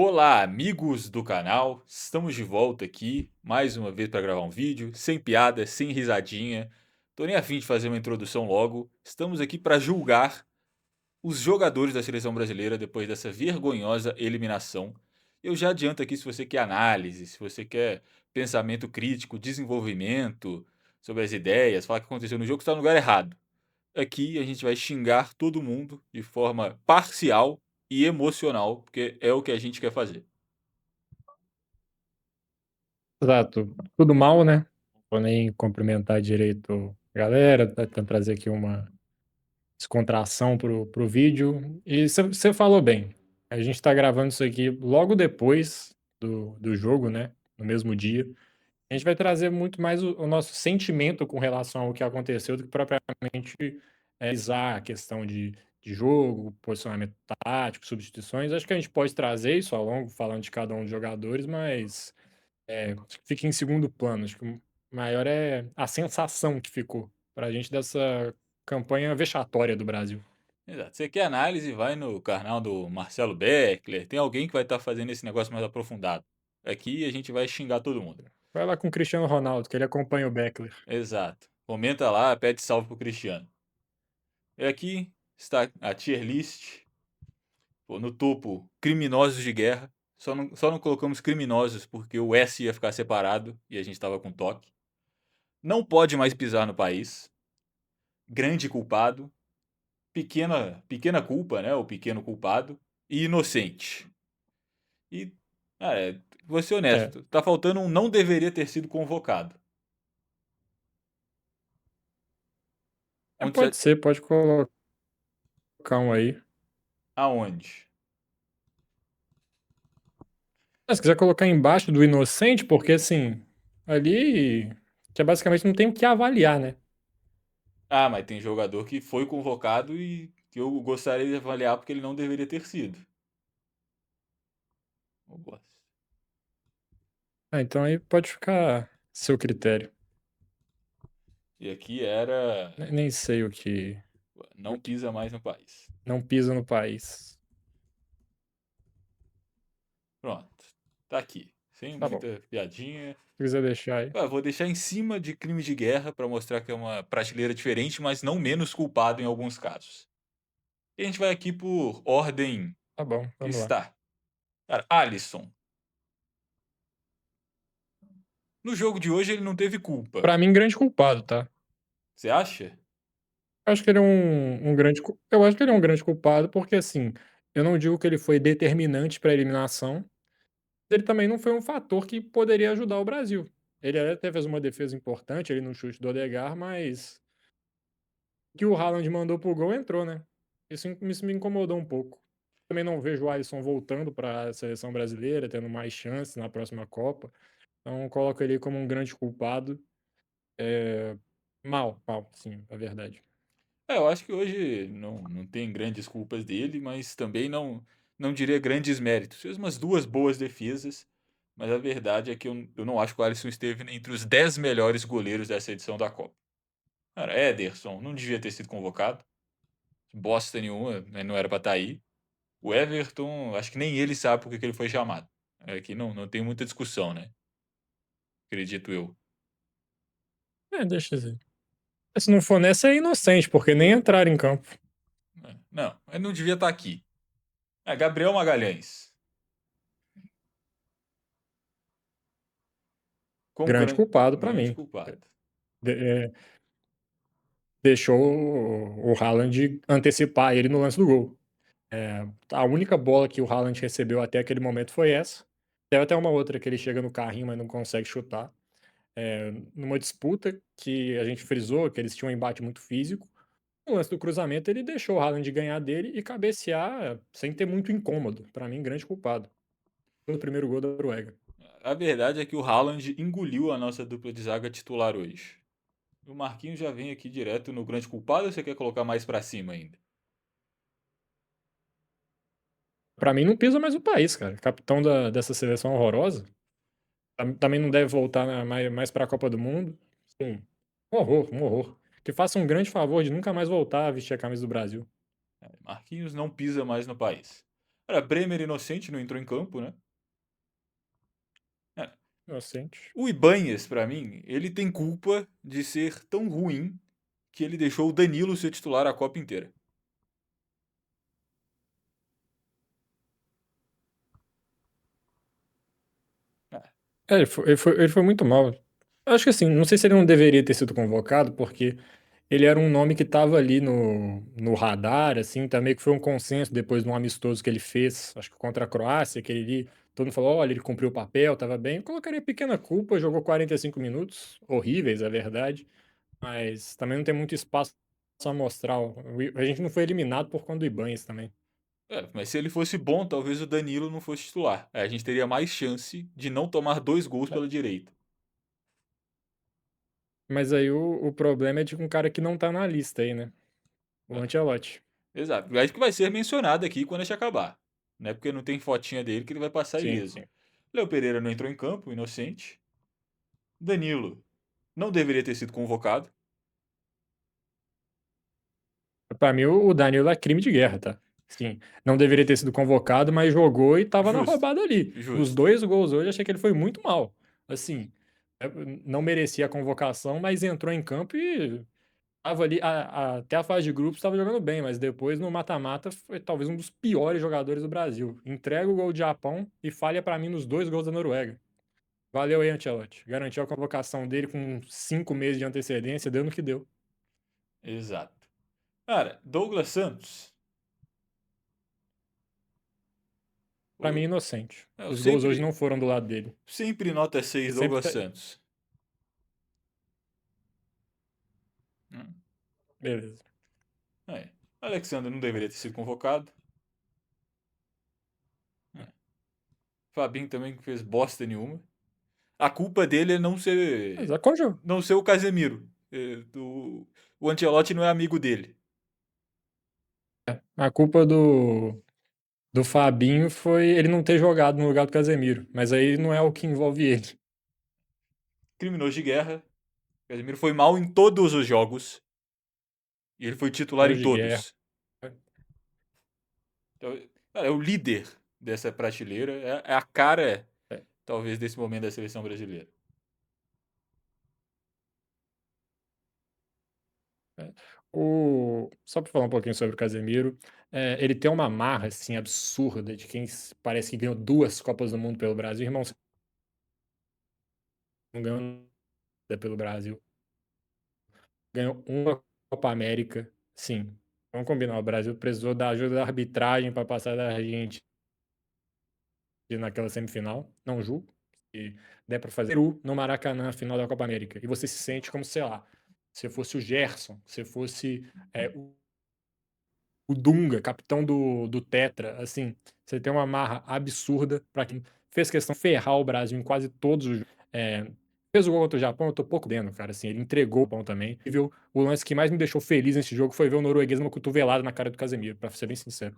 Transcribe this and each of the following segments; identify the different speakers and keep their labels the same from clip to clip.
Speaker 1: Olá, amigos do canal. Estamos de volta aqui mais uma vez para gravar um vídeo, sem piada, sem risadinha. Tô nem a fim de fazer uma introdução logo. Estamos aqui para julgar os jogadores da seleção brasileira depois dessa vergonhosa eliminação. Eu já adianto aqui se você quer análise, se você quer pensamento crítico, desenvolvimento sobre as ideias, falar o que aconteceu no jogo, está no lugar errado. Aqui a gente vai xingar todo mundo de forma parcial e emocional, porque é o que a gente quer fazer.
Speaker 2: Exato. Tudo mal, né, vou nem cumprimentar direito a galera, tentando trazer aqui uma descontração pro vídeo. E você falou bem, a gente tá gravando isso aqui logo depois do jogo, né, no mesmo dia. A gente vai trazer muito mais o nosso sentimento com relação ao que aconteceu do que propriamente, analisar a questão de jogo, posicionamento tático, substituições. Acho que a gente pode trazer isso ao longo, falando de cada um dos jogadores, mas acho que fica em segundo plano, acho que o maior é a sensação que ficou pra gente dessa campanha vexatória do Brasil.
Speaker 1: Exato. Você quer análise, vai no canal do Marcelo Beckler, tem alguém que vai estar fazendo esse negócio mais aprofundado. Aqui a gente vai xingar todo mundo.
Speaker 2: Vai lá com o Cristiano Ronaldo, que ele acompanha o Beckler.
Speaker 1: Exato. Comenta lá, pede salve pro Cristiano. E aqui está a tier list. Pô, no topo, criminosos de guerra. Só não colocamos criminosos porque o S ia ficar separado e a gente estava com toque. Não pode mais pisar no país. Grande culpado. Pequena culpa, né? O pequeno culpado. E inocente. E, vou ser
Speaker 2: É,
Speaker 1: honesto, tá faltando um não deveria ter sido convocado. Onde
Speaker 2: pode
Speaker 1: você...
Speaker 2: ser, pode colocar um aí.
Speaker 1: Aonde?
Speaker 2: Mas se quiser colocar embaixo do inocente, porque assim, ali que é basicamente não tem o que avaliar, né.
Speaker 1: Ah, mas tem jogador que foi convocado e que eu gostaria de avaliar porque ele não deveria ter sido. Eu gosto.
Speaker 2: Ah, então aí pode ficar a seu critério.
Speaker 1: E aqui era
Speaker 2: Nem sei o que
Speaker 1: não pisa mais no país.
Speaker 2: não pisa no país.
Speaker 1: Pronto. Tá aqui. Sem
Speaker 2: Tá bom,
Speaker 1: muita piadinha.
Speaker 2: se quiser deixar aí.
Speaker 1: Vou deixar em cima de crime de guerra para mostrar que é uma prateleira diferente, mas não menos culpado em alguns casos. E a gente vai aqui por ordem
Speaker 2: Tá bom,
Speaker 1: que
Speaker 2: vamos lá.
Speaker 1: está. Cara, Alisson. No jogo de hoje ele não teve culpa.
Speaker 2: Pra mim, grande culpado, tá.
Speaker 1: Você acha?
Speaker 2: Acho que ele é um grande cu eu acho que ele é um grande culpado, porque, assim, eu não digo que ele foi determinante para a eliminação, ele também não foi um fator que poderia ajudar o Brasil. Ele até fez uma defesa importante ali no chute do Odegaard, mas o que o Haaland mandou pro gol entrou, né. Isso me incomodou um pouco. Também não vejo o Alisson voltando para a seleção brasileira, tendo mais chances na próxima Copa, então coloco ele como um grande culpado. Eh, mal, sim, é verdade.
Speaker 1: Eu acho que hoje não tem grandes culpas dele, mas também não diria grandes méritos. Fez umas duas boas defesas, mas a verdade é que eu não acho que o Alisson esteve entre os 10 melhores goleiros dessa edição da Copa. Cara, Ederson não devia ter sido convocado. Bosta nenhuma, né, não era pra estar aí. O Everton, acho que nem ele sabe por que ele foi chamado. Aqui não tem muita discussão, né? Acredito eu.
Speaker 2: Deixa assim. Se não for nessa, é inocente, porque nem entrar em campo.
Speaker 1: Não, ele não devia estar aqui. Gabriel Magalhães. Como
Speaker 2: Grande culpado pra
Speaker 1: grande
Speaker 2: mim.
Speaker 1: culpado.
Speaker 2: De deixou o Haaland antecipar ele no lance do gol. A única bola que o Haaland recebeu até aquele momento foi essa. Teve até uma outra que ele chega no carrinho, mas não consegue chutar. Numa disputa que a gente frisou, que eles tinham um embate muito físico, no lance do cruzamento ele deixou o Haaland ganhar dele e cabecear sem ter muito incômodo. Pra mim, grande culpado. No primeiro gol da Noruega.
Speaker 1: A verdade é que o Haaland engoliu a nossa dupla de zaga titular hoje. O Marquinhos já vem aqui direto no grande culpado ou você quer colocar mais pra cima ainda?
Speaker 2: Pra mim não pisa mais o país, cara. Capitão dessa seleção horrorosa. Também não deve voltar mais pra Copa do Mundo. Sim, um horror, um horror. Que faça um grande favor de nunca mais voltar a vestir a camisa do Brasil.
Speaker 1: Marquinhos não pisa mais no país. Cara, Bremer inocente, não entrou em campo, né? É.
Speaker 2: Inocente.
Speaker 1: O Ibanhas, pra mim, ele tem culpa de ser tão ruim que ele deixou o Danilo ser titular a Copa inteira. É,
Speaker 2: Ele foi muito mal. Acho que assim, não sei se ele não deveria ter sido convocado, porque ele era um nome que estava ali no radar, assim, também que foi um consenso depois de um amistoso que ele fez, acho que contra a Croácia, que ele ali, todo mundo falou, olha, ele cumpriu o papel, estava bem. Eu colocaria pequena culpa, jogou 45 minutos, horríveis, é verdade, mas também não tem muito espaço a mostrar. A gente não foi eliminado por conta do Ibanez também.
Speaker 1: mas se ele fosse bom, talvez o Danilo não fosse titular. Aí a gente teria mais chance de não tomar 2 gols pela direita.
Speaker 2: Mas aí o problema é de um cara que não tá na lista aí, né? O
Speaker 1: É,
Speaker 2: Ancelotti.
Speaker 1: exato. Acho que vai ser mencionado aqui quando a gente acabar. Não é porque não tem fotinha dele que ele vai passar
Speaker 2: Sim,
Speaker 1: ileso.
Speaker 2: sim.
Speaker 1: Léo Pereira não entrou em campo, inocente. Danilo não deveria ter sido convocado.
Speaker 2: Pra mim, o Danilo é crime de guerra, tá? Sim, não deveria ter sido convocado, mas jogou e tava na
Speaker 1: Justo,
Speaker 2: roubada ali. Nos
Speaker 1: justo.
Speaker 2: 2 gols hoje, achei que ele foi muito mal. Assim, é, não merecia a convocação, mas entrou em campo e tava ali, até a fase de grupos estava jogando bem, mas depois no mata-mata foi talvez um dos piores jogadores do Brasil. Entrega o gol de Japão e falha pra mim nos 2 gols da Noruega. Valeu aí, Ancelotti. Garantiu a convocação dele com 5 meses de antecedência, deu no que deu.
Speaker 1: Exato. Cara, Douglas Santos.
Speaker 2: Pra mim,
Speaker 1: Eu,
Speaker 2: inocente.
Speaker 1: eu
Speaker 2: Os gols hoje
Speaker 1: sempre,
Speaker 2: não foram do lado dele.
Speaker 1: sempre nota 6
Speaker 2: Ele sempre
Speaker 1: Douglas
Speaker 2: tá...
Speaker 1: Santos. Hum,
Speaker 2: Beleza.
Speaker 1: É. Alexandre não deveria ter sido convocado. É. Fabinho também fez bosta nenhuma. A culpa dele é
Speaker 2: Mas
Speaker 1: não ser o Casemiro. O Ancelotti não é amigo dele.
Speaker 2: a culpa do Fabinho foi ele não ter jogado no lugar do Casemiro. Mas aí não é o que envolve ele.
Speaker 1: Criminoso de guerra. O Casemiro foi mal em todos os jogos. E ele foi titular em
Speaker 2: Hoje de guerra.
Speaker 1: todos. Então, cara, é o líder dessa prateleira. É a cara,
Speaker 2: É,
Speaker 1: talvez, desse momento da seleção brasileira.
Speaker 2: é. Só pra falar um pouquinho sobre o Casemiro, ele tem uma marra assim, absurda de quem parece que ganhou 2 Copas do Mundo pelo Brasil. Irmão, você não ganhou nada pelo Brasil. Ganhou uma Copa América. Sim, vamos combinar. O Brasil precisou da ajuda da arbitragem para passar da Argentina naquela semifinal. Não julgo. Se der para fazer Peru no Maracanã, final da Copa América. E você se sente como, sei lá, se fosse o Gerson, se fosse o Dunga, capitão do Tetra. Assim, você tem uma marra absurda para quem fez questão de ferrar o Brasil em quase todos os. É, fez o gol contra o Japão, eu tô pouco dentro, cara. Assim, ele entregou o pão também. E viu, o lance que mais me deixou feliz nesse jogo foi ver o norueguês uma cotovelada na cara do Casemiro, pra ser bem sincero.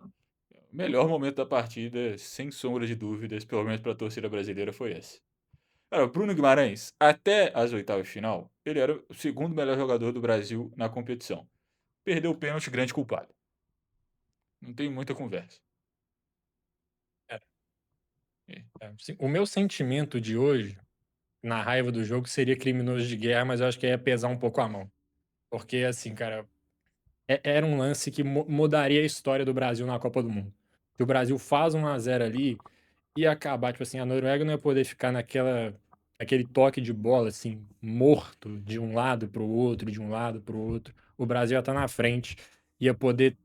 Speaker 1: O melhor momento da partida, sem sombra de dúvidas, pelo menos para a torcida brasileira, foi esse. Cara, o Bruno Guimarães, até as oitavas de final, ele era o segundo melhor jogador do Brasil na competição. Perdeu o pênalti, grande culpado. Não tem muita conversa.
Speaker 2: É,
Speaker 1: É.
Speaker 2: assim, o meu sentimento de hoje, na raiva do jogo, seria criminoso de guerra, mas eu acho que ia pesar um pouco a mão. Porque, assim, cara, era um lance que mudaria a história do Brasil na Copa do Mundo. Se o Brasil faz 1-0 ali, ia acabar, tipo assim, a Noruega não ia poder ficar aquele toque de bola, assim, morto de um lado pro outro, de um lado pro outro. O Brasil ia estar na frente, ia poder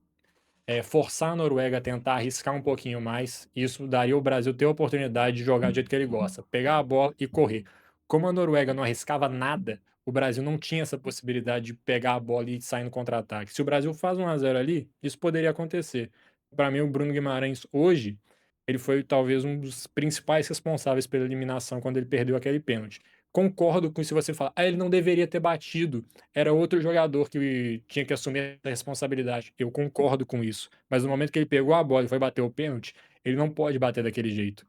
Speaker 2: forçar a Noruega a tentar arriscar um pouquinho mais. Isso daria o Brasil ter a oportunidade de jogar do jeito que ele gosta, pegar a bola e correr. Como a Noruega não arriscava nada, o Brasil não tinha essa possibilidade de pegar a bola e sair no contra-ataque. Se o Brasil faz 1-0 ali, isso poderia acontecer. Para mim, o Bruno Guimarães hoje, ele foi talvez um dos principais responsáveis pela eliminação quando ele perdeu aquele pênalti. Concordo com isso se você falar, ele não deveria ter batido, era outro jogador que tinha que assumir a responsabilidade. Eu concordo com isso. Mas no momento que ele pegou a bola e foi bater o pênalti, ele não pode bater daquele jeito.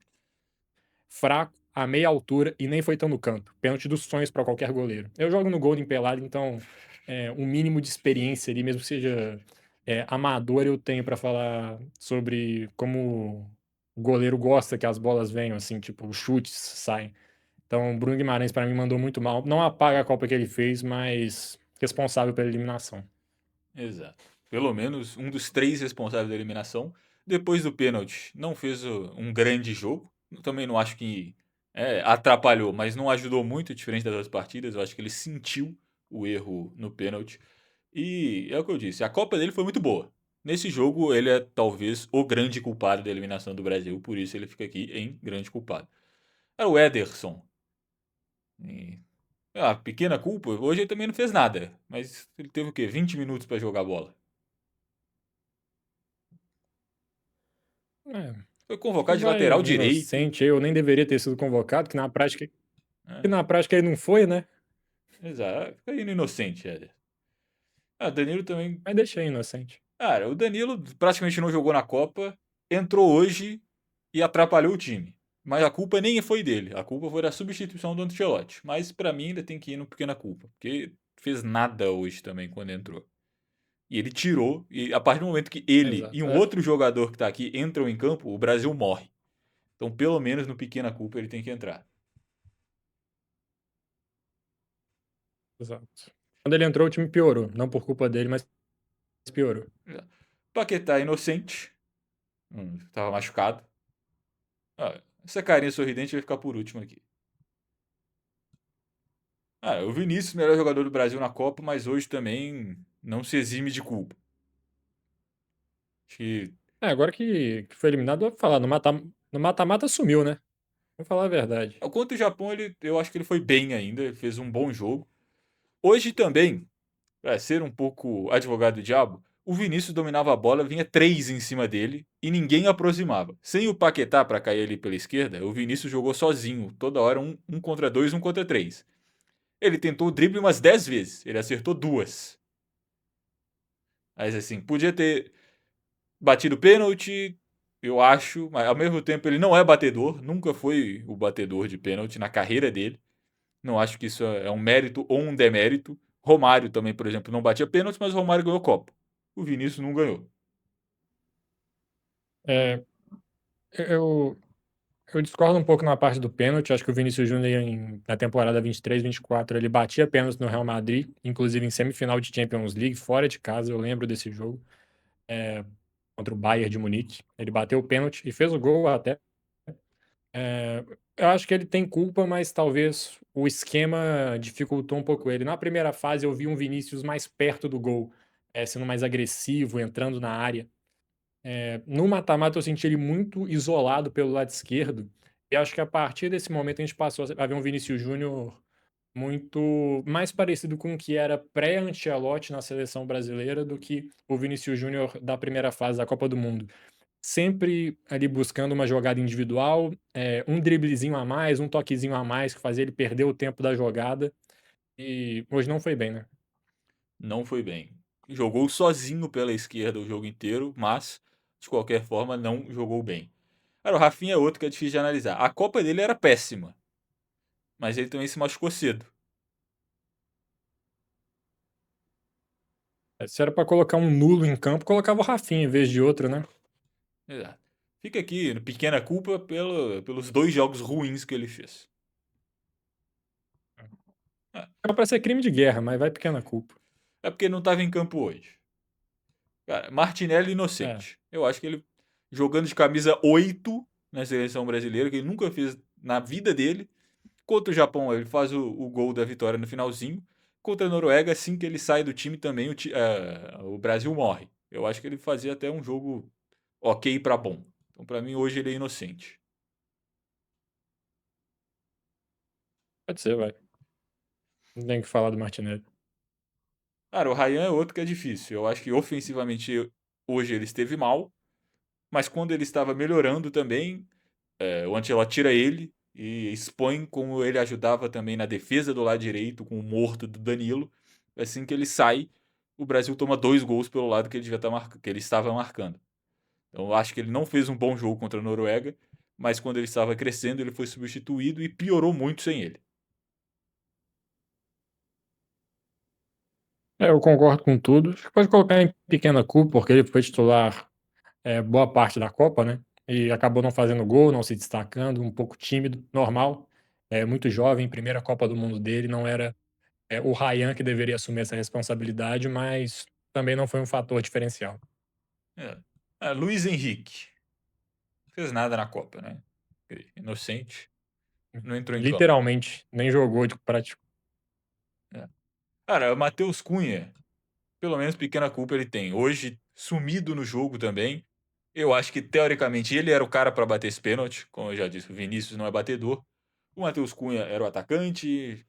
Speaker 2: Fraco, a meia altura e nem foi tão no canto. Pênalti dos sonhos para qualquer goleiro. Eu jogo no Golden Pelado, então um mínimo de experiência ali, mesmo que seja amador eu tenho pra falar sobre como o goleiro gosta que as bolas venham, assim, tipo, os chutes saem. Então, o Bruno Guimarães pra mim mandou muito mal. Não apaga a Copa que ele fez, mas responsável pela eliminação.
Speaker 1: Exato. Pelo menos um dos 3 responsáveis da eliminação. Depois do pênalti, não fez um grande jogo. Eu também não acho que atrapalhou, mas não ajudou muito, diferente das outras partidas. Eu acho que ele sentiu o erro no pênalti. E é o que eu disse, a Copa dele foi muito boa. Nesse jogo, ele é talvez o grande culpado da eliminação do Brasil, por isso ele fica aqui em grande culpado. Era o Ederson. E, pequena culpa, hoje ele também não fez nada, mas ele teve o quê? 20 minutos para jogar bola.
Speaker 2: É,
Speaker 1: Foi
Speaker 2: acho que
Speaker 1: convocado de
Speaker 2: vai
Speaker 1: lateral direito.
Speaker 2: inocente. Eu nem deveria ter sido convocado, que
Speaker 1: Né?
Speaker 2: na prática ele não foi, né?
Speaker 1: Exato. Fica indo inocente, Éder. Danilo também.
Speaker 2: Mas deixei inocente.
Speaker 1: Cara, o Danilo praticamente não jogou na Copa, entrou hoje e atrapalhou o time. Mas a culpa nem foi dele. A culpa foi da substituição do Ancelotti. Mas pra mim ainda tem que ir no pequena culpa. Porque fez nada hoje também quando entrou. E ele tirou. E a partir do momento que ele e
Speaker 2: Exato.
Speaker 1: um outro jogador que tá aqui entram em campo, o Brasil morre. Então, pelo menos no pequena culpa, ele tem que entrar.
Speaker 2: Exato. Quando ele entrou, o time piorou. Não por culpa dele, mas piorou.
Speaker 1: Paquetá inocente. Tava machucado. Essa carinha sorridente vai ficar por último aqui. O Vinícius, melhor jogador do Brasil na Copa, mas hoje também não se exime de culpa. Acho que,
Speaker 2: Agora que foi eliminado, eu vou falar, no mata-mata sumiu, né? Vou falar a verdade.
Speaker 1: quanto o Japão, eu acho que ele foi bem ainda, ele fez um bom jogo. Hoje também, para ser um pouco advogado do diabo, o Vinícius dominava a bola, vinha 3 em cima dele e ninguém aproximava. Sem o Paquetá para cair ali pela esquerda, o Vinícius jogou sozinho, toda hora um contra dois, um contra três. Ele tentou o drible umas 10 vezes, ele acertou 2. Mas assim, podia ter batido pênalti, eu acho, mas ao mesmo tempo ele não é batedor, nunca foi o batedor de pênalti na carreira dele. Não acho que isso é um mérito ou um demérito. Romário também, por exemplo, não batia pênalti, mas o Romário ganhou Copa. O Vinícius não ganhou.
Speaker 2: É, eu, eu discordo um pouco na parte do pênalti. Acho que o Vinícius Júnior, na temporada 23, 24, ele batia pênalti no Real Madrid, inclusive em semifinal de Champions League, fora de casa. Eu lembro desse jogo, contra o Bayern de Munique. Ele bateu o pênalti e fez o gol até. Eu acho que ele tem culpa, mas talvez o esquema dificultou um pouco ele. Na primeira fase, eu vi um Vinícius mais perto do gol, sendo mais agressivo, entrando na área. No mata-mata, eu senti ele muito isolado pelo lado esquerdo. E acho que a partir desse momento a gente passou a ver um Vinícius Júnior muito mais parecido com o que era pré-Ancelotti na seleção brasileira do que o Vinícius Júnior da primeira fase da Copa do Mundo. Sempre ali buscando uma jogada individual, um driblezinho a mais, um toquezinho a mais que fazia ele perder o tempo da jogada, e hoje não foi bem, né.
Speaker 1: Não foi bem. Jogou sozinho pela esquerda o jogo inteiro, mas de qualquer forma não jogou bem. Cara, o Rafinha é outro que é difícil de analisar. A Copa dele era péssima, mas ele também se machucou cedo.
Speaker 2: Se era pra colocar um nulo em campo, colocava o Rafinha em vez de outro, né.
Speaker 1: Exato. Fica aqui, pequena culpa pelos 2 jogos ruins que ele fez. É,
Speaker 2: Era pra ser crime de guerra, mas vai pequena culpa.
Speaker 1: é porque ele não estava em campo hoje. Cara, Martinelli
Speaker 2: É.
Speaker 1: inocente. Eu acho que ele jogando de camisa 8 na seleção brasileira, que ele nunca fez na vida dele. Contra o Japão, ele faz o gol da vitória no finalzinho. Contra a Noruega, assim que ele sai do time também, o Brasil morre. Eu acho que ele fazia até um jogo ok para bom. Então, para mim, hoje ele é inocente.
Speaker 2: Pode ser, vai. Não tem o que falar do Martinelli.
Speaker 1: Cara, o Ryan é outro que é difícil. Eu acho que ofensivamente hoje ele esteve mal, mas quando ele estava melhorando também, o Ancelotti tira ele e expõe como ele ajudava também na defesa do lado direito com o morto do Danilo. Assim que ele sai, o Brasil toma 2 gols pelo lado que ele devia estar que ele estava marcando. Então eu acho que ele não fez um bom jogo contra a Noruega, mas quando ele estava crescendo, ele foi substituído e piorou muito sem ele.
Speaker 2: Eu concordo com tudo. Acho que pode colocar em pequena culpa, porque ele foi titular, boa parte da Copa, né, e acabou não fazendo gol, não se destacando, um pouco tímido, normal. É muito jovem, primeira Copa do Mundo dele, não era, o Ryan que deveria assumir essa responsabilidade, mas também não foi um fator diferencial.
Speaker 1: É. Ah, Luiz Henrique. Não fez nada na Copa, né? Inocente. Não entrou em campo.
Speaker 2: Literalmente, nem jogou de prático.
Speaker 1: É. Cara, o Matheus Cunha, pelo menos pequena culpa ele tem. Hoje, sumido no jogo também. Eu acho que, teoricamente, ele era o cara para bater esse pênalti. Como eu já disse, o Vinícius não é batedor. O Matheus Cunha era o atacante,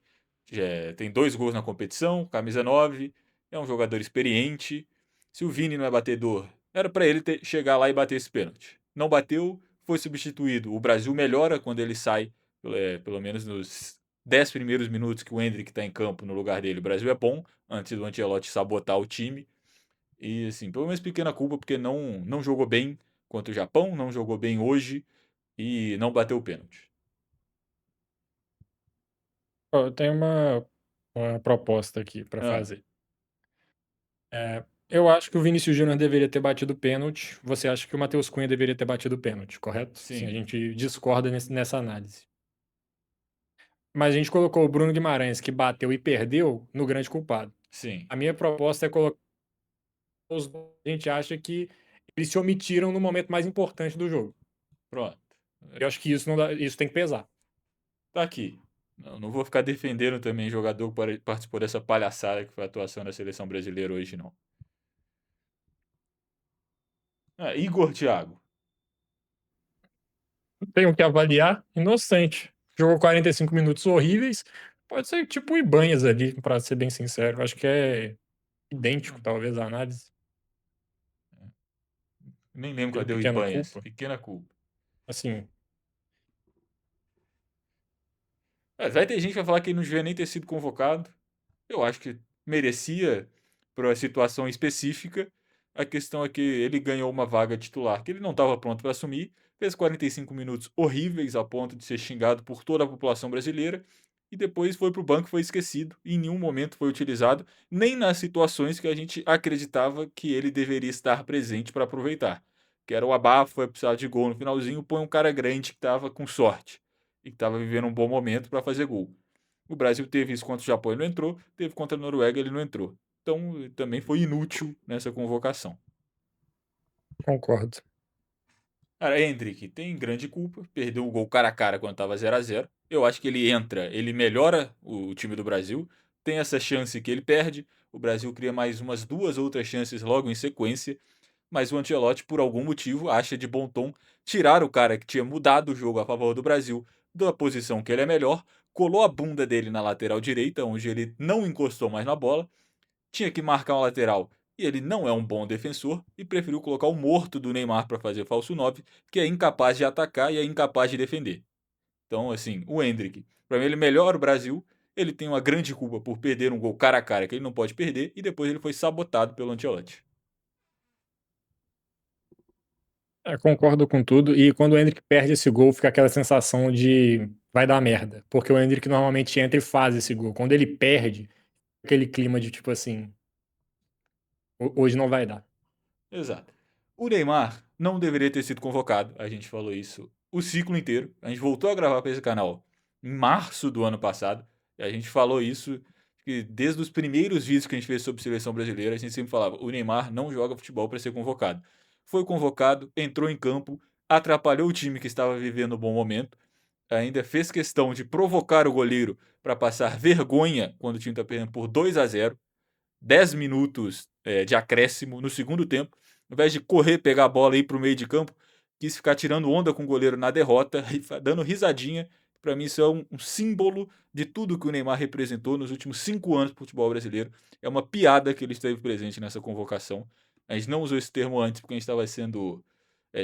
Speaker 1: tem 2 gols na competição, camisa 9, é um jogador experiente. Se o Vini não é batedor, era para ele chegar lá e bater esse pênalti. Não bateu, foi substituído. O Brasil melhora quando ele sai, pelo menos nos 10 primeiros minutos que o Endrick está em campo no lugar dele. O Brasil é bom, antes do Ancelotti sabotar o time. E assim, pelo menos pequena culpa, porque não jogou bem contra o Japão, não jogou bem hoje e não bateu o pênalti.
Speaker 2: Ó, eu tenho uma proposta aqui para
Speaker 1: Ah,
Speaker 2: fazer. Eu acho que o Vinícius Júnior deveria ter batido o pênalti, você acha que o Matheus Cunha deveria ter batido o pênalti, correto? Sim, a
Speaker 1: sim,
Speaker 2: gente discorda nessa análise. Mas a gente colocou o Bruno Guimarães, que bateu e perdeu, no grande culpado.
Speaker 1: sim.
Speaker 2: A minha proposta é colocar os dois, a gente acha que eles se omitiram no momento mais importante do jogo.
Speaker 1: Pronto.
Speaker 2: Eu acho que isso não dá, isso tem que pesar.
Speaker 1: Tá aqui. Não vou ficar defendendo também jogador que participou dessa palhaçada que foi a atuação da seleção brasileira hoje, não. Ah, Igor Thiago.
Speaker 2: Tenho que avaliar, inocente. Jogou 45 minutos horríveis. Pode ser tipo o Ibanhas ali, pra ser bem sincero. Acho que é idêntico,
Speaker 1: Hum,
Speaker 2: talvez, a análise.
Speaker 1: Nem lembro
Speaker 2: Teve
Speaker 1: cadê o
Speaker 2: pequena
Speaker 1: Ibanhas.
Speaker 2: culpa.
Speaker 1: Pequena culpa.
Speaker 2: Assim,
Speaker 1: Vai ter gente que vai falar que ele não devia nem ter sido convocado. Eu acho que merecia por uma situação específica. A questão é que ele ganhou uma vaga titular que ele não estava pronto para assumir, fez 45 minutos horríveis a ponto de ser xingado por toda a população brasileira e depois foi para o banco e foi esquecido. E em nenhum momento foi utilizado, nem nas situações que a gente acreditava que ele deveria estar presente para aproveitar. Que era o abafo, foi precisar de gol no finalzinho, põe um cara grande que estava com sorte e que estava vivendo um bom momento para fazer gol. O Brasil teve isso contra o Japão, ele não entrou. Teve contra a Noruega, ele não entrou. Então, também foi inútil nessa convocação.
Speaker 2: concordo.
Speaker 1: Cara, Hendrick tem grande culpa, perdeu o gol cara a cara quando estava 0 a 0. Eu acho que ele entra, ele melhora o time do Brasil, tem essa chance que ele perde, o Brasil cria mais umas 2 outras chances logo em sequência, mas o Ancelotti, por algum motivo, acha de bom tom tirar o cara que tinha mudado o jogo a favor do Brasil da posição que ele é melhor, colou a bunda dele na lateral direita, onde ele não encostou mais na bola, tinha que marcar um lateral e ele não é um bom defensor e preferiu colocar o morto do Neymar para fazer falso 9, que é incapaz de atacar e é incapaz de defender. Então, assim, o Hendrick, para mim ele melhora o Brasil, ele tem uma grande culpa por perder um gol cara a cara que ele não pode perder e depois ele foi sabotado pelo Ancelotti.
Speaker 2: Concordo com tudo. E quando o Endrick perde esse gol, fica aquela sensação de vai dar merda. Porque o Endrick normalmente entra e faz esse gol. Quando ele perde, aquele clima de tipo assim, hoje não vai dar.
Speaker 1: Exato. O Neymar não deveria ter sido convocado, a gente falou isso o ciclo inteiro. A gente voltou a gravar para esse canal em março do ano passado, e a gente falou isso que desde os primeiros vídeos que a gente fez sobre seleção brasileira, a gente sempre falava: o Neymar não joga futebol para ser convocado. Foi convocado, entrou em campo, atrapalhou o time que estava vivendo um bom momento, ainda fez questão de provocar o goleiro para passar vergonha quando o time está perdendo por 2 a 0. 10 minutos de acréscimo no segundo tempo, ao invés de correr, pegar a bola e ir para o meio de campo, quis ficar tirando onda com o goleiro na derrota, dando risadinha. Para mim, isso é um símbolo de tudo que o Neymar representou nos últimos 5 anos do futebol brasileiro. É uma piada que ele esteve presente nessa convocação. A gente não usou esse termo antes porque a gente estava sendo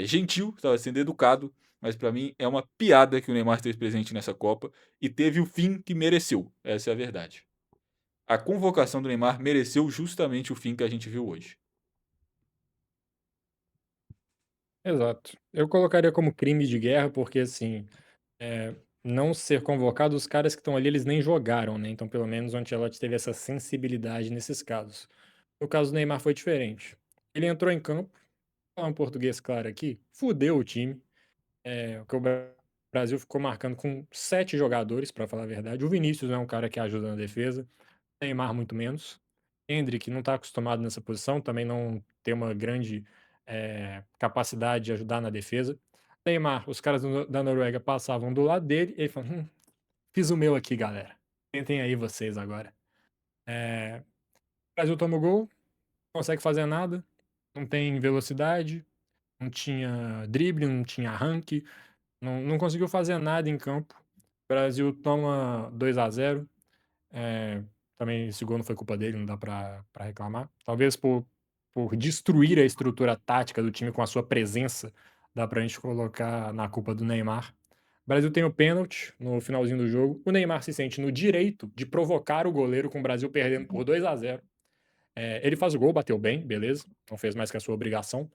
Speaker 1: gentil, estava sendo educado, mas para mim é uma piada que o Neymar esteve presente nessa Copa e teve o fim que mereceu. Essa é a verdade. A convocação do Neymar mereceu justamente o fim que a gente viu hoje.
Speaker 2: Exato. Eu colocaria como crime de guerra, porque assim, não ser convocado, os caras que estão ali, eles nem jogaram, né? Então, pelo menos o Ancelotti teve essa sensibilidade nesses casos. No caso do Neymar foi diferente. Ele entrou em campo, falar um português claro aqui, fudeu o time. Porque o Brasil ficou marcando com 7 jogadores, para falar a verdade. O Vinícius não é um cara que ajuda na defesa, Neymar muito menos. Endrick não está acostumado nessa posição, também não tem uma grande capacidade de ajudar na defesa. Neymar, os caras da Noruega passavam do lado dele e ele falou: fiz o meu aqui, galera. Tentem aí vocês agora. O Brasil toma o gol, não consegue fazer nada, não tem velocidade, não tinha drible, não tinha arranque, não conseguiu fazer nada em campo. O Brasil toma 2-0. Também esse gol não foi culpa dele, não dá pra reclamar. Talvez por destruir a estrutura tática do time com a sua presença, dá pra gente colocar na culpa do Neymar. O Brasil tem o pênalti no finalzinho do jogo. O Neymar se sente no direito de provocar o goleiro com o Brasil perdendo por 2-0. Ele faz o gol, bateu bem, beleza. Não fez mais que a sua obrigação.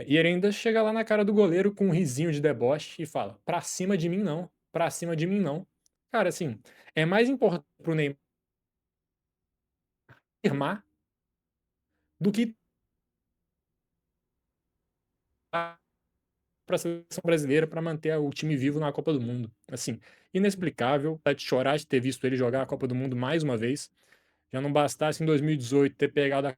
Speaker 2: E ele ainda chega lá na cara do goleiro com um risinho de deboche e fala: pra cima de mim não, pra cima de mim não. Cara, assim, é mais importante pro Neymar afirmar do que para a seleção brasileira para manter o time vivo na Copa do Mundo. Assim, inexplicável, tá de chorar de ter visto ele jogar a Copa do Mundo mais uma vez. Já não bastasse em 2018 ter pegado a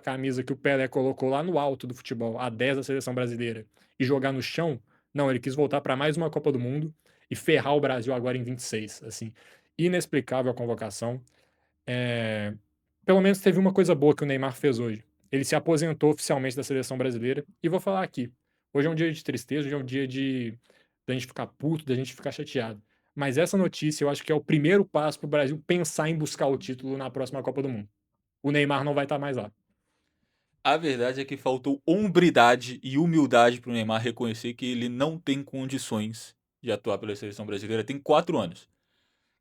Speaker 2: camisa que o Pelé colocou lá no alto do futebol, a 10 da seleção brasileira, e jogar no chão. Não, ele quis voltar para mais uma Copa do Mundo e ferrar o Brasil agora em 26. Assim, inexplicável a convocação. Pelo menos teve uma coisa boa que o Neymar fez hoje. Ele se aposentou oficialmente da seleção brasileira. E vou falar aqui: hoje é um dia de tristeza, hoje é um dia da gente ficar puto, da gente ficar chateado. Mas essa notícia eu acho que é o primeiro passo para o Brasil pensar em buscar o título na próxima Copa do Mundo. O Neymar não vai estar mais lá.
Speaker 1: A verdade é que faltou hombridade e humildade para o Neymar reconhecer que ele não tem condições de atuar pela seleção brasileira. Tem 4 anos.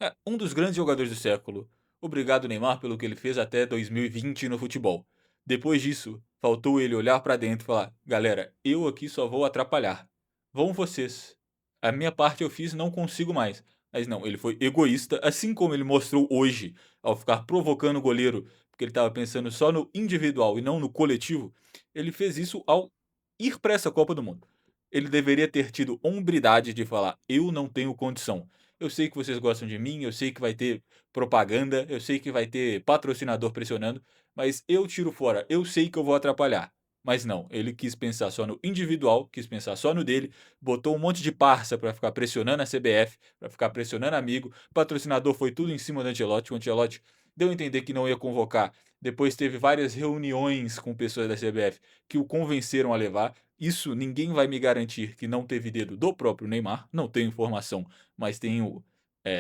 Speaker 1: É um dos grandes jogadores do século. Obrigado, Neymar, pelo que ele fez até 2020 no futebol. Depois disso, faltou ele olhar para dentro e falar: galera, eu aqui só vou atrapalhar. Vão vocês. A minha parte eu fiz, não consigo mais. Mas não, ele foi egoísta, assim como ele mostrou hoje, ao ficar provocando o goleiro, porque ele estava pensando só no individual e não no coletivo. Ele fez isso ao ir para essa Copa do Mundo. Ele deveria ter tido hombridade de falar: eu não tenho condição. Eu sei que vocês gostam de mim, eu sei que vai ter propaganda, eu sei que vai ter patrocinador pressionando, mas eu tiro fora, eu sei que eu vou atrapalhar. Mas não, ele quis pensar só no individual, quis pensar só no dele, botou um monte de parça para ficar pressionando a CBF, para ficar pressionando amigo. O patrocinador foi tudo em cima do Ancelotti. O Ancelotti deu a entender que não ia convocar. Depois teve várias reuniões com pessoas da CBF que o convenceram a levar. Isso ninguém vai me garantir que não teve dedo do próprio Neymar. Não tenho informação, mas tenho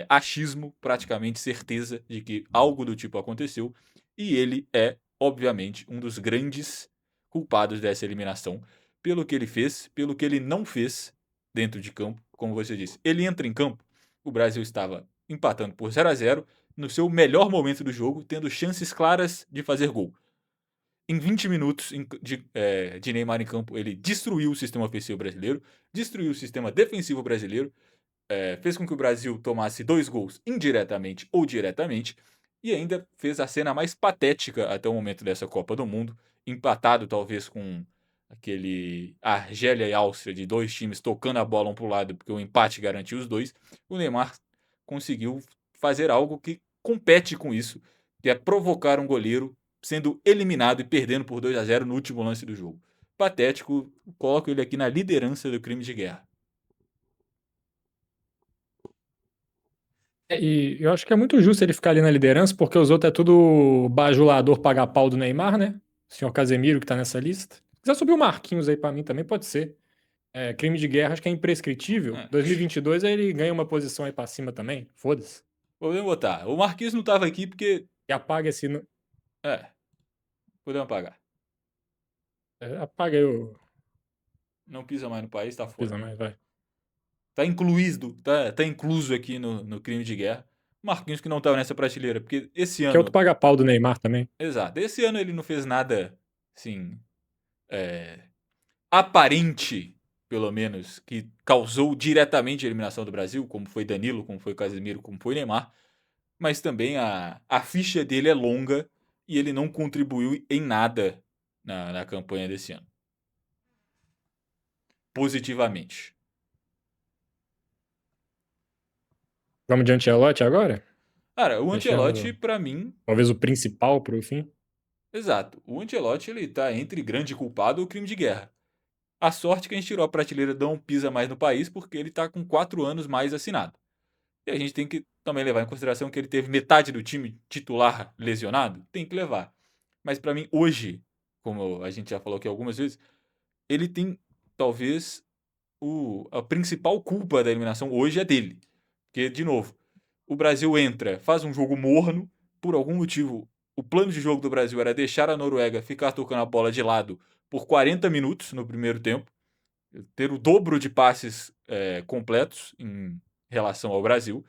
Speaker 1: achismo, praticamente certeza de que algo do tipo aconteceu. E ele é, obviamente, um dos grandes culpados dessa eliminação, pelo que ele fez, pelo que ele não fez dentro de campo, como você disse. Ele entra em campo, o Brasil estava empatando por 0-0 no seu melhor momento do jogo, tendo chances claras de fazer gol. Em 20 minutos de Neymar em campo, ele destruiu o sistema ofensivo brasileiro, destruiu o sistema defensivo brasileiro, fez com que o Brasil tomasse 2 gols indiretamente ou diretamente, e ainda fez a cena mais patética até o momento dessa Copa do Mundo, empatado talvez com aquele Argélia e Áustria de 2 times tocando a bola um para o lado, porque o empate garantiu os dois. O Neymar conseguiu fazer algo que compete com isso, que é provocar um goleiro sendo eliminado e perdendo por 2-0 no último lance do jogo. Patético, coloco ele aqui na liderança do crime de guerra.
Speaker 2: E eu acho que é muito justo ele ficar ali na liderança, porque os outros é tudo bajulador paga pau do Neymar, né? O senhor Casemiro que tá nessa lista. Se quiser subir o Marquinhos aí pra mim também, pode ser. Crime de guerra acho que é imprescritível.
Speaker 1: É.
Speaker 2: 2022 aí ele ganha uma posição aí pra cima também. Foda-se.
Speaker 1: Podemos botar. O Marquinhos não estava aqui porque.
Speaker 2: E apaga esse.
Speaker 1: É, podemos apagar.
Speaker 2: Apaga aí o.
Speaker 1: Não pisa mais no país, tá
Speaker 2: Não
Speaker 1: fora.
Speaker 2: precisa mais, vai.
Speaker 1: Tá incluído, tá incluso aqui no crime de guerra. Marquinhos que não tava nessa prateleira, porque esse
Speaker 2: Que é outro
Speaker 1: ano.
Speaker 2: paga pau do Neymar também.
Speaker 1: Exato. Esse ano ele não fez nada, assim. Aparente pelo menos, que causou diretamente a eliminação do Brasil, como foi Danilo, como foi Casemiro, como foi Neymar, mas também a ficha dele é longa e ele não contribuiu em nada na campanha desse ano, positivamente.
Speaker 2: Vamos de Ancelotti agora?
Speaker 1: Cara, o Ancelotti,
Speaker 2: Deixando
Speaker 1: pra mim,
Speaker 2: talvez o principal para o fim.
Speaker 1: exato, o Ancelotti ele tá entre grande culpado e o crime de guerra. A sorte que a gente tirou a prateleira não pisa mais no país porque ele tá com 4 anos mais assinado. E a gente tem que também levar em consideração que ele teve metade do time titular lesionado, tem que levar. Mas pra mim hoje, como a gente já falou aqui algumas vezes, ele tem talvez a principal culpa da eliminação hoje é dele. Porque, de novo, o Brasil entra, faz um jogo morno, por algum motivo, o plano de jogo do Brasil era deixar a Noruega ficar tocando a bola de lado por 40 minutos no primeiro tempo, ter o dobro de passes completos em relação ao Brasil.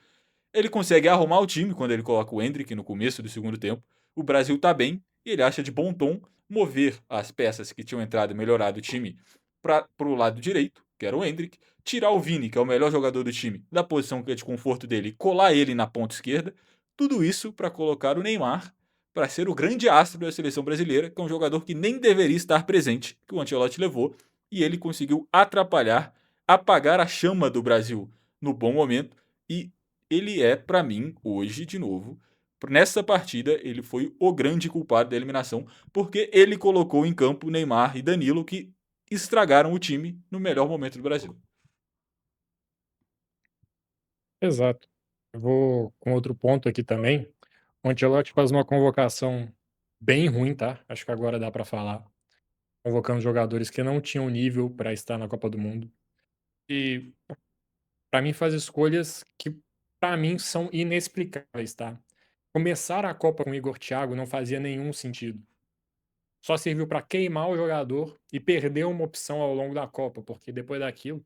Speaker 1: Ele consegue arrumar o time quando ele coloca o Endrick no começo do segundo tempo. O Brasil tá bem e ele acha de bom tom mover as peças que tinham entrado e melhorado o time para o lado direito, que era o Endrick, tirar o Vini, que é o melhor jogador do time, da posição que é de conforto dele, e colar ele na ponta esquerda. Tudo isso para colocar o Neymar para ser o grande astro da seleção brasileira, que é um jogador que nem deveria estar presente, que o Ancelotti levou, e ele conseguiu atrapalhar, apagar a chama do Brasil no bom momento e ele é, pra mim, hoje, de novo, nessa partida, ele foi o grande culpado da eliminação, porque ele colocou em campo Neymar e Danilo, que estragaram o time no melhor momento do Brasil.
Speaker 2: Exato. Eu vou com outro ponto aqui também. O Ancelotti faz uma convocação bem ruim, tá? Acho que agora dá para falar. Convocando jogadores que não tinham nível para estar na Copa do Mundo. E para mim faz escolhas que para mim são inexplicáveis, tá? Começar a Copa com o Igor Thiago não fazia nenhum sentido. Só serviu para queimar o jogador e perder uma opção ao longo da Copa, porque depois daquilo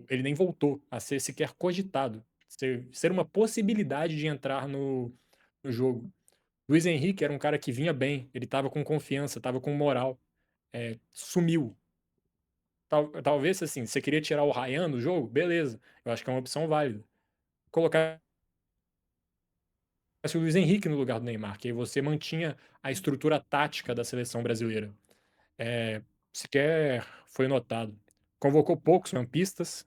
Speaker 2: ele nem voltou a ser sequer cogitado, ser uma possibilidade de entrar no jogo. Luiz Henrique era um cara que vinha bem, ele estava com confiança, estava com moral, sumiu. Talvez assim, você queria tirar o Ryan do jogo, beleza, eu acho que é uma opção válida. Colocar o Luiz Henrique no lugar do Neymar, que aí você mantinha a estrutura tática da seleção brasileira. Sequer foi notado. Convocou poucos campistas,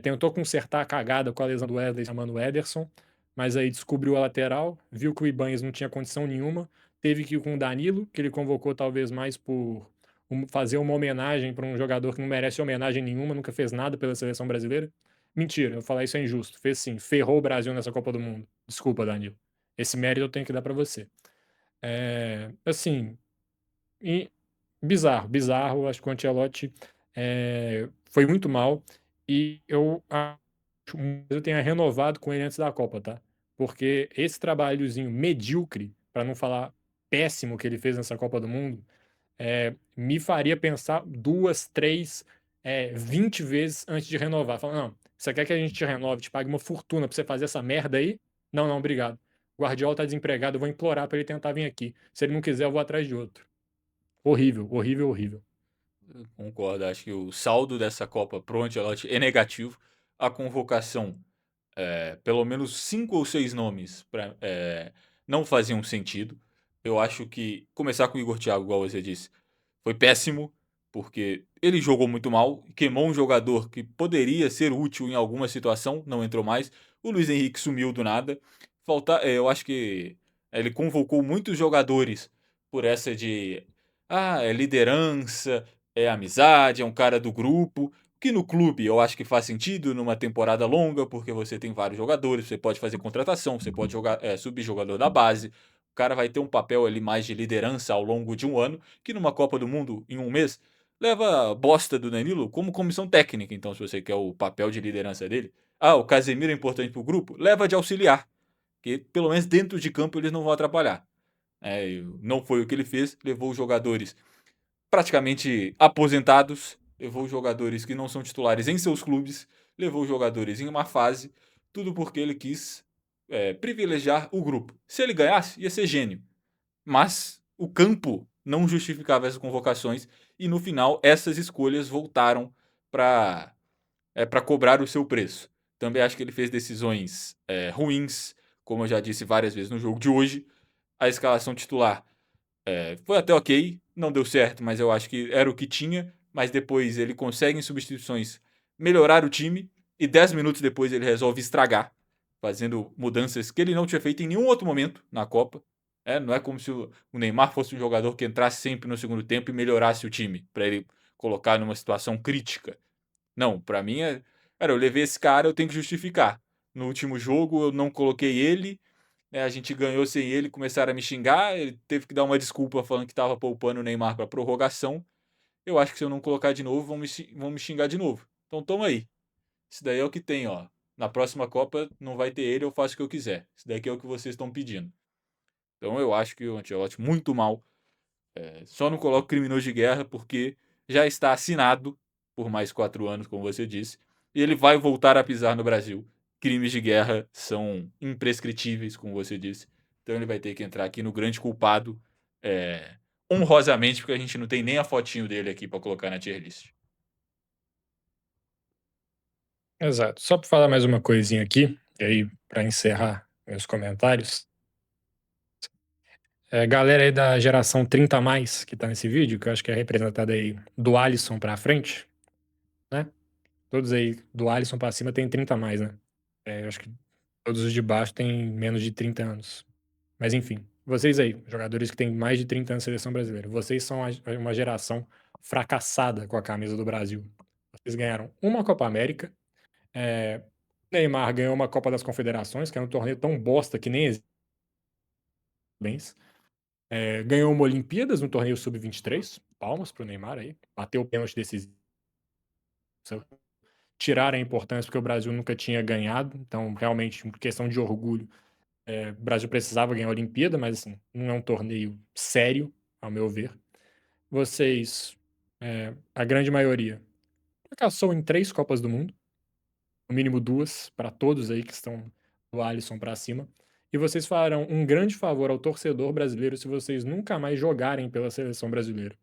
Speaker 2: tentou consertar a cagada com a lesão do Wesley chamando o Ederson, mas aí descobriu a lateral, viu que o Ibanez não tinha condição nenhuma, teve que ir com o Danilo, que ele convocou talvez mais por fazer uma homenagem para um jogador que não merece homenagem nenhuma, nunca fez nada pela seleção brasileira. Mentira, eu falar isso é injusto. Fez sim, ferrou o Brasil nessa Copa do Mundo. Desculpa, Danilo. Esse mérito eu tenho que dar para você. Assim, e bizarro, bizarro. Acho que o Ancelotti foi muito mal e eu acho que eu tenha renovado com ele antes da Copa, tá? Porque esse trabalhozinho medíocre, para não falar péssimo que ele fez nessa Copa do Mundo, me faria pensar duas, três, 20 vezes antes de renovar. Falar, não, você quer que a gente te renove, te pague uma fortuna pra você fazer essa merda aí? Não, não, obrigado. O Guardiola tá desempregado, eu vou implorar pra ele tentar vir aqui. Se ele não quiser, eu vou atrás de outro. Horrível, horrível, horrível.
Speaker 1: Concordo, acho que o saldo dessa Copa pro Ancelotti é negativo. A convocação, pelo menos 5 ou 6 nomes não faziam sentido. Eu acho que começar com o Igor Thiago, igual você disse, foi péssimo, porque ele jogou muito mal, queimou um jogador que poderia ser útil em alguma situação, não entrou mais. O Luiz Henrique sumiu do nada. Eu acho que ele convocou muitos jogadores por essa de é liderança, é amizade, é um cara do grupo. Que no clube eu acho que faz sentido numa temporada longa, porque você tem vários jogadores, você pode fazer contratação, você pode jogar, subir jogador da base. O cara vai ter um papel ali mais de liderança ao longo de um ano, que numa Copa do Mundo, em um mês, leva a bosta do Danilo como comissão técnica. Então, se você quer o papel de liderança dele, o Casemiro é importante pro grupo, leva de auxiliar, que pelo menos dentro de campo eles não vão atrapalhar. Não foi o que ele fez, levou os jogadores praticamente aposentados, levou jogadores que não são titulares em seus clubes, levou jogadores em uma fase, tudo porque ele quis privilegiar o grupo. Se ele ganhasse, ia ser gênio. Mas o campo não justificava essas convocações e no final essas escolhas voltaram para para cobrar o seu preço. Também acho que ele fez decisões, ruins, como eu já disse várias vezes no jogo de hoje. A escalação titular, foi até ok, não deu certo, mas eu acho que era o que tinha. Mas depois ele consegue em substituições melhorar o time e 10 minutos depois ele resolve estragar, fazendo mudanças que ele não tinha feito em nenhum outro momento na Copa. Não é como se o Neymar fosse um jogador que entrasse sempre no segundo tempo e melhorasse o time, para ele colocar numa situação crítica. Não, pra mim cara, eu levei esse cara, eu tenho que justificar. No último jogo eu não coloquei ele, né, a gente ganhou sem ele, começaram a me xingar, ele teve que dar uma desculpa falando que estava poupando o Neymar pra prorrogação. Eu acho que se eu não colocar de novo, vão me xingar de novo. Então toma aí. Isso daí é o que tem, ó. Na próxima Copa não vai ter ele, eu faço o que eu quiser. Isso daqui é o que vocês estão pedindo. Então eu acho que o Ancelotti muito mal. Só não coloco criminoso de guerra porque já está assinado por mais 4 anos, como você disse, e ele vai voltar a pisar no Brasil. Crimes de guerra são imprescritíveis, como você disse. Então ele vai ter que entrar aqui no grande culpado, honrosamente, porque a gente não tem nem a fotinho dele aqui para colocar na tier list.
Speaker 2: Exato. Só para falar mais uma coisinha aqui, e aí para encerrar meus comentários. Galera aí da geração 30 a mais que tá nesse vídeo, que eu acho que é representada aí do Alisson pra frente, né? Todos aí do Alisson pra cima tem 30 a mais, né? Eu acho que todos os de baixo têm menos de 30 anos. Mas enfim, vocês aí, jogadores que têm mais de 30 anos na seleção brasileira, vocês são uma geração fracassada com a camisa do Brasil. Vocês ganharam uma Copa América, Neymar ganhou uma Copa das Confederações, que é um torneio tão bosta que nem existe. Ganhou uma Olimpíadas no torneio Sub-23, palmas pro Neymar aí, bateu o pênalti decisivo. Tiraram a importância porque o Brasil nunca tinha ganhado, então realmente, em questão de orgulho, o Brasil precisava ganhar a Olimpíada, mas assim, não é um torneio sério, ao meu ver. Vocês, a grande maioria, fracassou em 3 Copas do Mundo, no mínimo 2, para todos aí que estão do Alisson para cima. E vocês farão um grande favor ao torcedor brasileiro se vocês nunca mais jogarem pela seleção brasileira.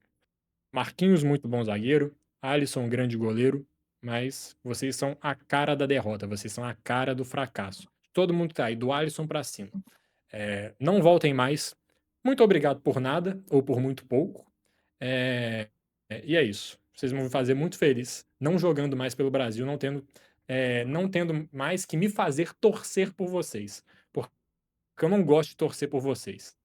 Speaker 2: Marquinhos, muito bom zagueiro. Alisson, grande goleiro. Mas vocês são a cara da derrota, vocês são a cara do fracasso. Todo mundo tá aí, do Alisson pra cima. Não voltem mais. Muito obrigado por nada, ou por muito pouco. E é isso. Vocês vão me fazer muito feliz. Não jogando mais pelo Brasil, não tendo mais que me fazer torcer por vocês. Porque eu não gosto de torcer por vocês.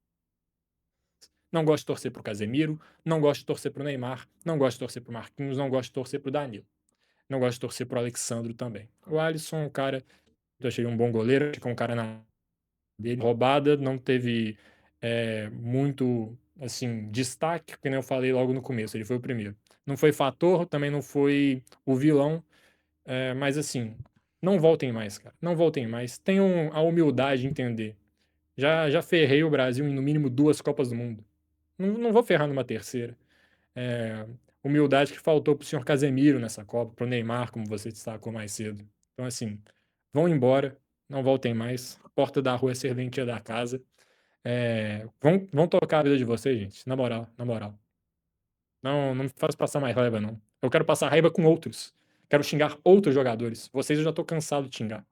Speaker 2: Não gosto de torcer pro Casemiro, não gosto de torcer pro Neymar, não gosto de torcer pro Marquinhos, não gosto de torcer pro Danilo. Não gosto de torcer pro Alexandro também. O Alisson, é um cara, eu achei um bom goleiro, ficou um cara na dele. Roubada, não teve muito, assim, destaque, porque nem eu falei logo no começo, ele foi o primeiro. Não foi fator, também não foi o vilão, mas assim, não voltem mais, cara. Não voltem mais. Tenham a humildade de entender. Já ferrei o Brasil em no mínimo 2 Copas do Mundo. Não vou ferrar numa terceira. É, humildade que faltou pro senhor Casemiro nessa Copa, pro Neymar, como você destacou mais cedo. Então, assim, vão embora, não voltem mais. A porta da rua é serventia da casa. Vão tocar a vida de vocês, gente. Na moral, na moral. Não me faz passar mais raiva, não. Eu quero passar raiva com outros. Quero xingar outros jogadores. Vocês eu já tô cansado de xingar.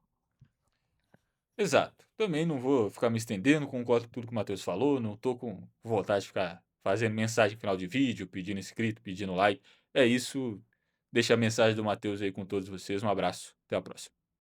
Speaker 1: Exato. Também não vou ficar me estendendo, concordo com tudo que o Matheus falou, não tô com vontade de ficar fazendo mensagem final de vídeo, pedindo inscrito, pedindo like. É isso. Deixa a mensagem do Matheus aí com todos vocês. Um abraço. Até a próxima.